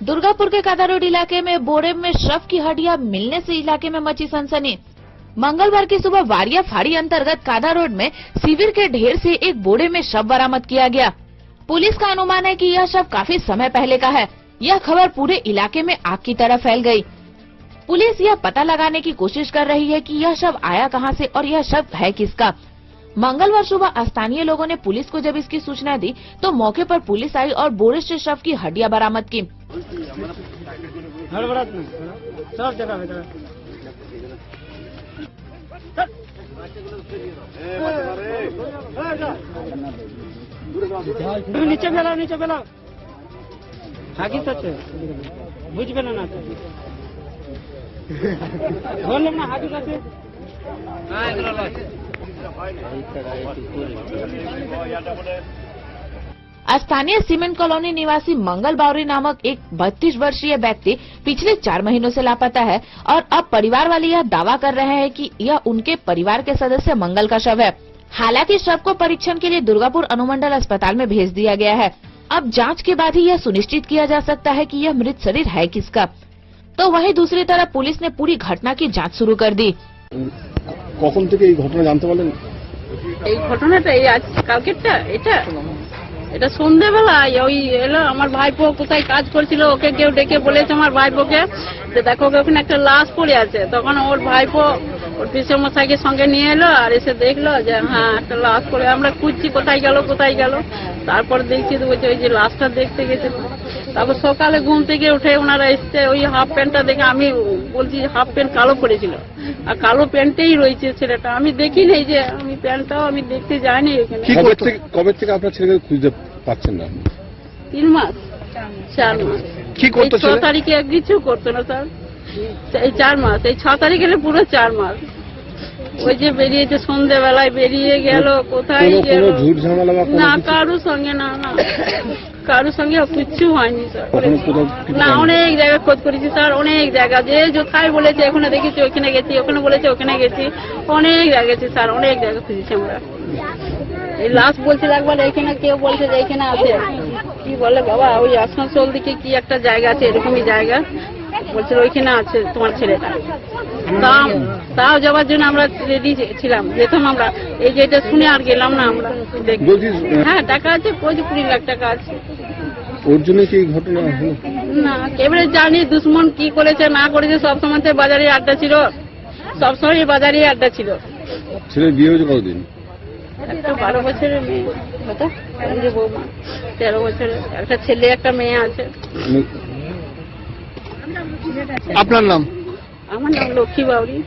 दुर्गापुर के कादा रोड इलाके में बोरे में शव की हड्डियां मिलने से इलाके में मची सनसनी। मंगलवार की सुबह वारिया फाड़ी अंतर्गत कादा रोड में सीवर के ढेर से एक बोरे में शव बरामद किया गया। पुलिस का अनुमान है कि यह शव काफी समय पहले का है। यह खबर पूरे इलाके में आग की तरह फैल गई। पुलिस यह पता लगाने की कोशिश कर रही है कि यह शव आया कहां से और यह शव है किसका। मंगलवार सुबह स्थानीय लोगों ने पुलिस को जब इसकी सूचना दी तो मौके पर पुलिस आई और बोरे से शव की हड्डियां बरामद की। नीचे बेला हाकी सच बुझ बेला ना बोल ना हाकी सच स्थानीय सीमेंट कॉलोनी निवासी मंगल बावरी नामक एक 32 वर्षीय व्यक्ति पिछले 4 महीनों से लापता है और अब परिवार वाले यह दावा कर रहे हैं कि यह उनके परिवार के सदस्य मंगल का शव है। हालांकि शव को परीक्षण के लिए दुर्गापुर अनुमंडल अस्पताल में भेज दिया गया है। अब जांच के बाद ही यह सुनिश्चित किया जा सकता है कि यह मृत शरीर है किसका। तो वहीं दूसरी तरफ पुलिस ने पूरी घटना की जांच शुरू कर दी। কখন থেকে এই ঘটনা জানতে পারলেন? এই ঘটনাটা এই আজ কালকেরটা এটা সন্ধ্যাবেলায় ওই এলো আমার ভাইপো কোথায় কাজ করছিল, ওকে কেউ ডেকে বলেছে আমার ভাইপোকে যে দেখো ওখানে একটা লাশ পড়ে আছে। তখন ওর ভাইপো ওর পিসমশাইকে সঙ্গে নিয়ে এলো আর এসে দেখলো যে হ্যাঁ একটা লাশ পড়ে। আমরা খুঁজছি কোথায় গেল তারপর দেখছি তো ওই যে লাশটা দেখতে গেছে। তারপর সকালে ঘুম থেকে উঠে ওনারা এসছে, ওই হাফ প্যান্টটা দেখে আমি বলছি হাফ প্যান্ট কালো পড়েছিল আর কালো প্যান্টেই রয়েছে ছেলেটা। আমি দেখি নেই যে আমি প্যান্টটাও আমি দেখতে যাইনি এখানে। কবে থেকে আপনার ছেলেকে খুঁজে পাচ্ছেন না? 3 মাস 4 মাস। কি করতো? 6 তারিখে কিছু করতো না স্যার। এই 4 মাস, এই 6 তারিখে পুরো 4 মাস। ওই যে বেরিয়েছে সন্ধ্যেবেলায় বেরিয়ে গেল, কোথায় গেল না কারোর সঙ্গে না কারোর সঙ্গে কিচ্ছু হয়নি স্যার। না অনেক জায়গায় খোঁজ করেছি স্যার, অনেক জায়গা যে কোথায় বলেছে ওখানে দেখেছি ওখানে গেছি, ওখানে বলেছে ওখানে গেছি, অনেক জায়গা গেছি স্যার, অনেক জায়গা খুঁজেছি আমরা। এই লাশ বলছিল একবার এখানে, কেউ বলছে যে এখানে আছে কি বলে বাবা ওই আসানসোল দিকে কি একটা জায়গা আছে এরকমই জায়গা বলছিল ওইখানে আছে তোমার ছেলেটা। তাও যাওয়ার জন্য আমরা রেডি ছিলাম, যেতাম আমরা। এই যে এটা শুনে আর গেলাম না আমরা। হ্যাঁ টাকা আছে, 20 লাখ টাকা আছে। ওর জন্য কি ঘটনা হলো না এবারে জানি দুশ্মন কি করেছে না করেছে। সবসময় বাজারে আড্ডা ছিল, সবসময় বাজারে আড্ডা ছিল। ছেলের বিয়ে হয়েছে কতদিন? একটা 12 বছরের মেয়ে হতো, বৌমা 13 বছরের, একটা ছেলে একটা মেয়ে আছে। আপনার নাম? আমার নাম লক্ষ্মী বাউরি।